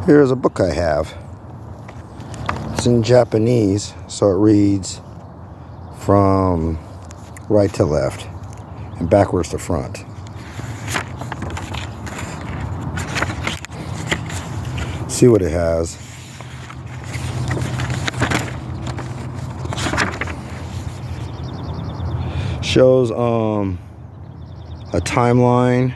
Here's a book I have. It's in Japanese, so it reads from right to left and backwards to front. See what it has. Shows a timeline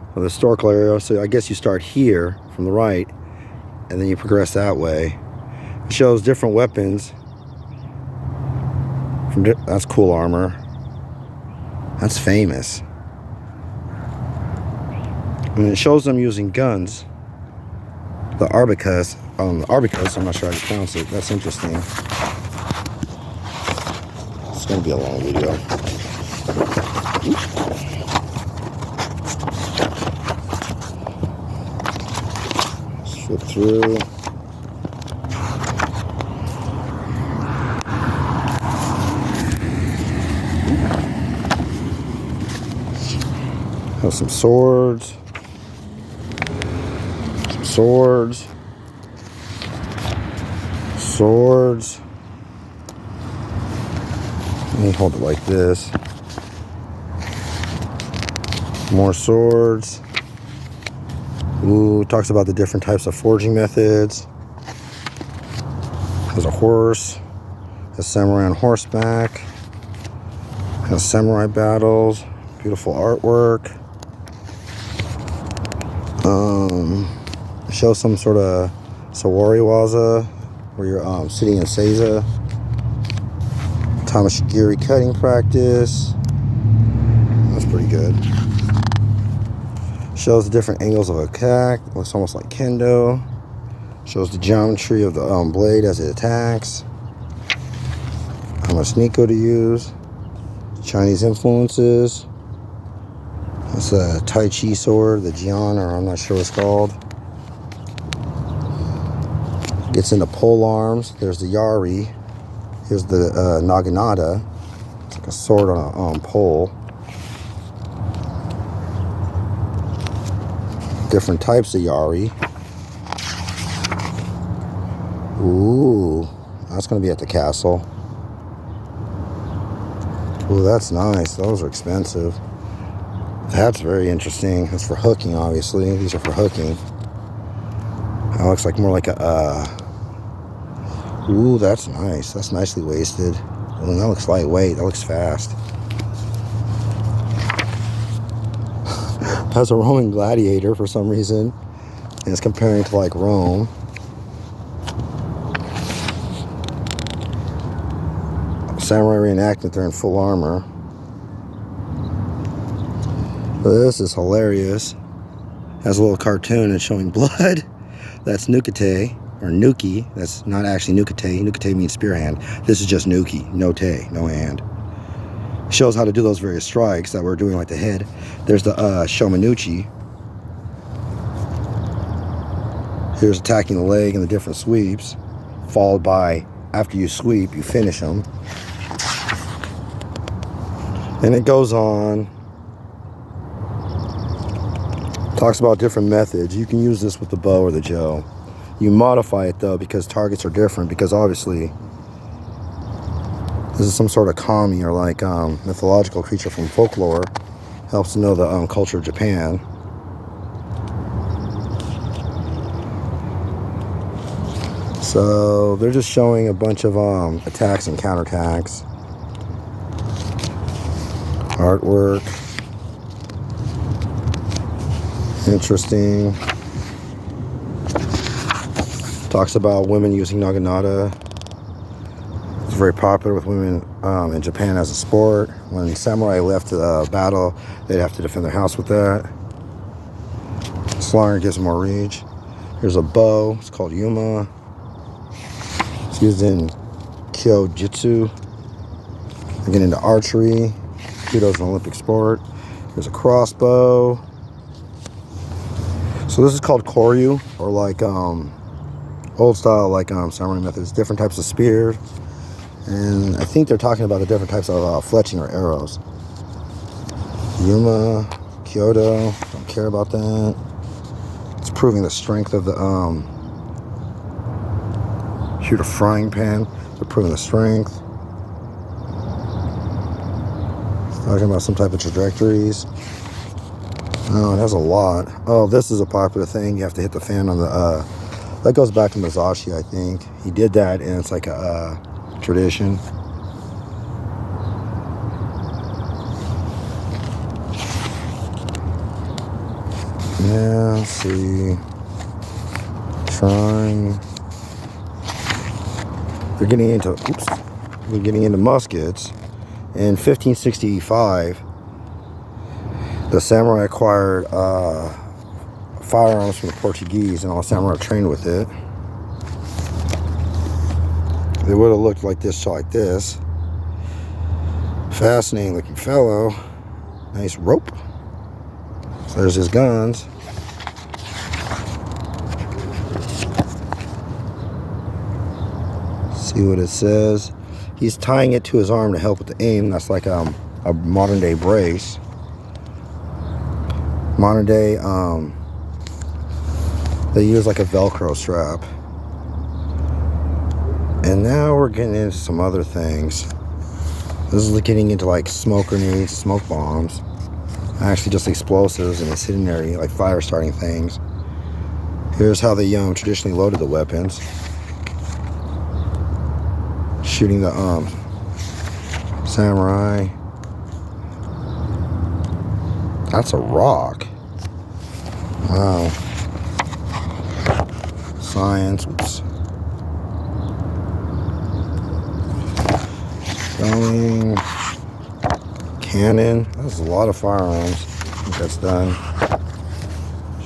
of the historical area. So I guess you start here from the right and then you progress that way. It shows different weapons. That's cool armor. That's famous. And it shows them using guns. The arbicus, I'm not sure how to pronounce it. That's interesting. It's going to be a long video. Flip through. Have some swords. Swords. Let me hold it like this. More swords. Ooh, talks about the different types of forging methods. There's a horse. A samurai on horseback. Has samurai battles. Beautiful artwork. Shows some sort of sawari waza where you're sitting in seiza. Tamashigiri cutting practice. That's pretty good. Shows the different angles of attack. Looks almost like kendo. Shows the geometry of the blade as it attacks. How much Nico to use. Chinese influences. That's a Tai Chi sword, the Jian, or I'm not sure what it's called. Gets into pole arms. There's the Yari. Here's the Naginata. It's like a sword on a pole. Different types of Yari. Ooh, that's going to be at the castle. Ooh, that's nice. Those are expensive. That's very interesting. That's for hooking, obviously. These are for hooking. That looks like more like a... Ooh, that's nice. That's nicely wasted. Ooh, that looks lightweight. That looks fast. Has a Roman gladiator for some reason. And it's comparing to like Rome. Samurai reenactment, they're in full armor. This is hilarious. Has a little cartoon and showing blood. That's nukite, or nuki. That's not actually nukite. Nukite means spear hand. This is just nuki, no te, no hand. Shows how to do those various strikes that we're doing like the head. There's the shomanuchi. Here's attacking the leg and the different sweeps. Followed by, after you sweep, you finish them. And it goes on. Talks about different methods. You can use this with the bow or the jo. You modify it though because targets are different, because obviously this is some sort of kami or like mythological creature from folklore. Helps to know the culture of Japan. So they're just showing a bunch of attacks and counterattacks. Artwork. Interesting. Talks about women using naginata. It's very popular with women in Japan as a sport. When samurai left the battle, they'd have to defend their house with that. It's longer, gives more reach. Here's a bow. It's called yuma. It's used in kyojutsu. Again, into archery. Judo is an Olympic sport. There's a crossbow. So this is called koryu, or like old style, like samurai methods. Different types of spears, and I think they're talking about the different types of fletching or arrows. Yuma, Kyoto, don't care about that. It's proving the strength of the shoot a frying pan. They're proving the strength. Talking about some type of trajectories. Oh, it has a lot. Oh, this is a popular thing. You have to hit the fan on the that goes back to Masashi, I think. He did that, and it's like a tradition. Yeah, let's see. Trying. They're getting into muskets. In 1565, the samurai acquired firearms from the Portuguese, and all samurai trained with it. They would have looked like this, like this. Fascinating looking fellow. Nice rope. So there's his guns. See what it says. He's tying it to his arm to help with the aim. That's like a modern day brace. Modern day, they use like a Velcro strap. And now we're getting into some other things. This is getting into like smoke grenades, smoke bombs. Actually just explosives and incendiary, like fire starting things. Here's how they traditionally loaded the weapons. Shooting the samurai. That's a rock. Wow. Science. Oops. Going. Cannon. That's a lot of firearms. I think that's done.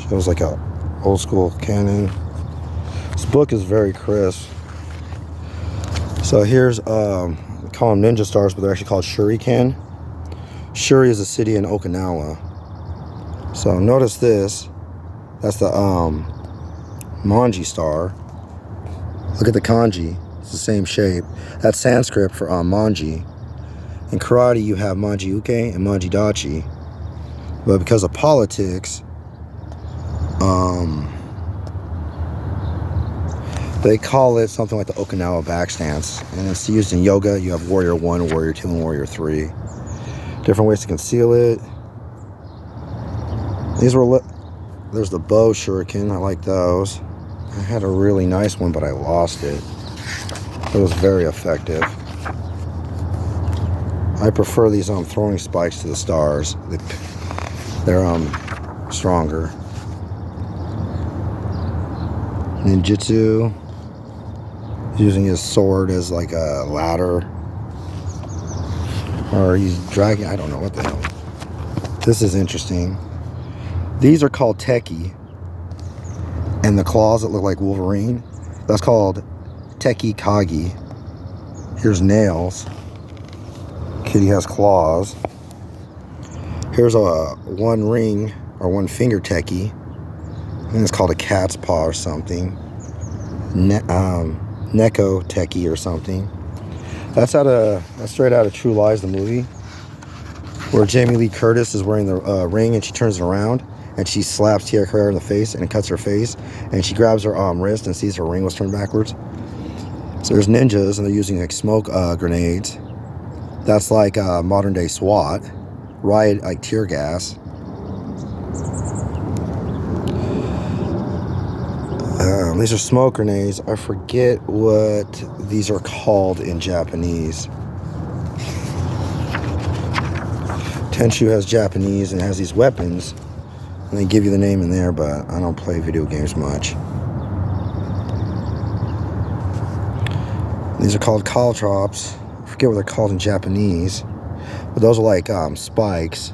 Shows like a old school cannon. This book is very crisp. So here's, we call them ninja stars, but they're actually called shuriken. Shuri is a city in Okinawa. So notice this. That's the manji star. Look at the kanji. It's the same shape. That's Sanskrit for manji. In karate, you have manji uke and manji dachi. But because of politics, they call it something like the Okinawa back stance. And it's used in yoga. You have warrior 1, warrior 2, and warrior 3. Different ways to conceal it. There's the bow shuriken. I like those. I had a really nice one, but I lost it. It was very effective. I prefer these throwing spikes to the stars. They're stronger. Ninjutsu. Using his sword as like a ladder. Or he's dragging, I don't know what the hell. This is interesting. These are called Tekki. And the claws that look like Wolverine, that's called Tekki Kagi. Here's nails. Kitty has claws. Here's a one ring or one finger Tekki. I think it's called a cat's paw or something. Neko Tekki or something. That's straight out of True Lies, the movie, where Jamie Lee Curtis is wearing the ring and she turns it around and she slaps Tia Carrere in the face and it cuts her face, and she grabs her wrist and sees her ring was turned backwards. So there's ninjas and they're using like smoke grenades. That's like modern day SWAT, riot like tear gas. These are smoke grenades. I forget what these are called in Japanese. Tenshu has Japanese and has these weapons, and they give you the name in there, but I don't play video games much. These are called caltrops. I forget what they're called in Japanese, but those are like spikes,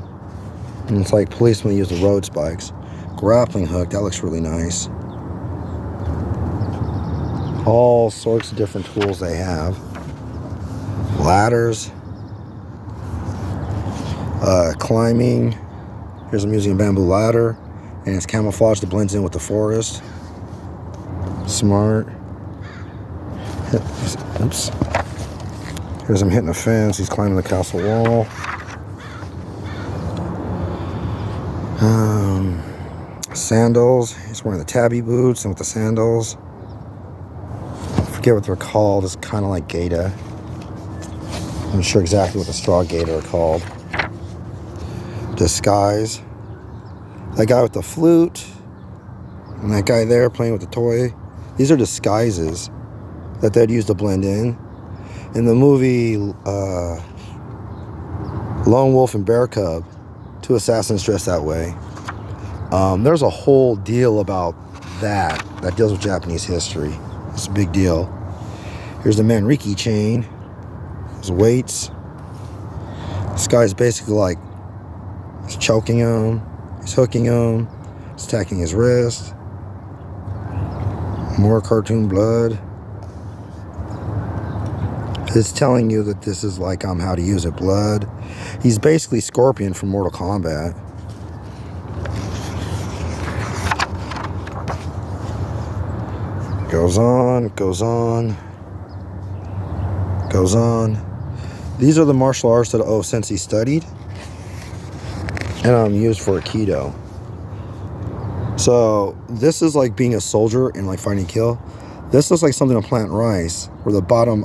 and it's like policemen use the road spikes. Grappling hook, that looks really nice. All sorts of different tools they have. Ladders. Climbing. Here's I'm using a bamboo ladder, and it's camouflaged that blends in with the forest. Smart. Oops. Here's him hitting a fence. He's climbing the castle wall. Sandals. He's wearing the tabby boots and with the sandals. I forget what they're called. It's kind of like gaita. I'm not sure exactly what the straw gaita are called. Disguise. That guy with the flute and that guy there playing with the toy. These are disguises that they'd use to blend in. In the movie Lone Wolf and Bear Cub, two assassins dressed that way. There's a whole deal about that deals with Japanese history. It's a big deal. Here's the Manriki chain. His weights. This guy's basically like, he's choking him, he's hooking him, he's attacking his wrist. More cartoon blood. It's telling you that this is like how to use it. Blood. He's basically Scorpion from Mortal Kombat. Goes on, goes on, goes on. These are the martial arts that Sensei studied and used for aikido. So this is like being a soldier and like fighting kill. This looks like something to plant rice, where the bottom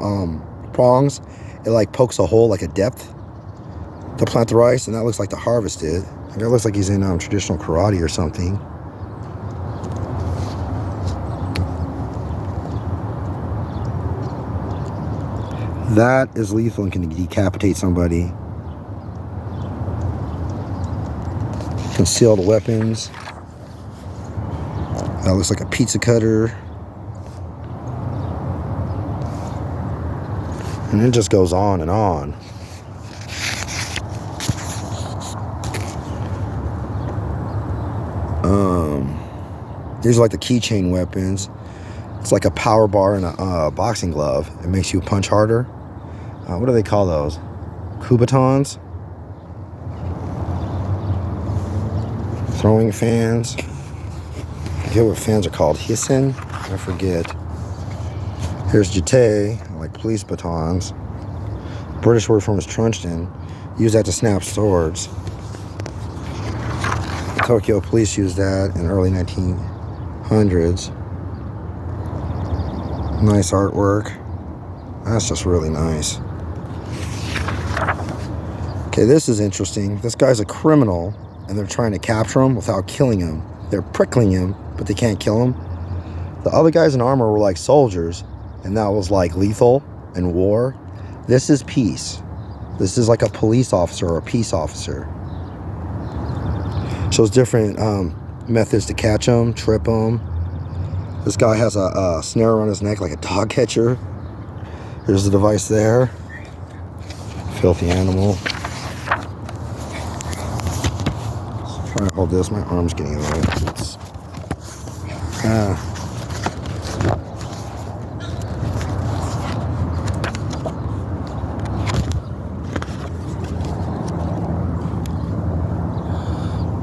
prongs, it like pokes a hole, like a depth to plant the rice, and that looks like to harvest it. It looks like he's in traditional karate or something. That is lethal and can decapitate somebody. Concealed weapons. That looks like a pizza cutter. And it just goes on and on. These are like the keychain weapons. It's like a power bar and a boxing glove. It makes you punch harder. What do they call those? Kubatons? Throwing fans. I forget what fans are called. Hissen? I forget. Here's jite, like police batons. British word form is truncheon. Use that to snap swords. The Tokyo police used that in the early 1900s. Nice artwork. That's just really nice. Okay, this is interesting. This guy's a criminal, and they're trying to capture him without killing him. They're prickling him, but they can't kill him. The other guys in armor were like soldiers, and that was like lethal and war. This is peace. This is like a police officer or a peace officer. Shows different methods to catch him, trip him. This guy has a snare around his neck like a dog catcher. Here's the device there. Filthy animal. Trying to hold this. My arm's getting in the way.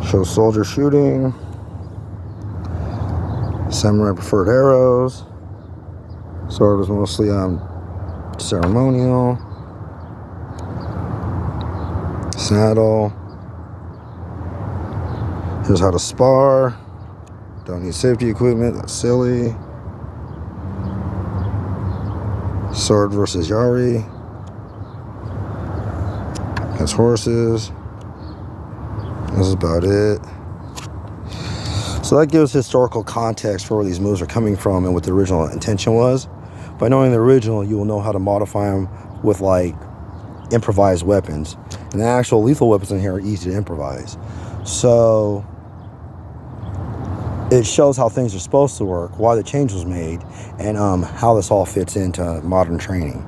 Shows soldier shooting. Samurai preferred arrows. Sword was mostly ceremonial. Saddle. Here's how to spar. Don't need safety equipment. That's silly. Sword versus Yari. Against horses. This is about it. So that gives historical context for where these moves are coming from and what the original intention was. By knowing the original, you will know how to modify them with like improvised weapons. And the actual lethal weapons in here are easy to improvise. So it shows how things are supposed to work, why the change was made, and how this all fits into modern training.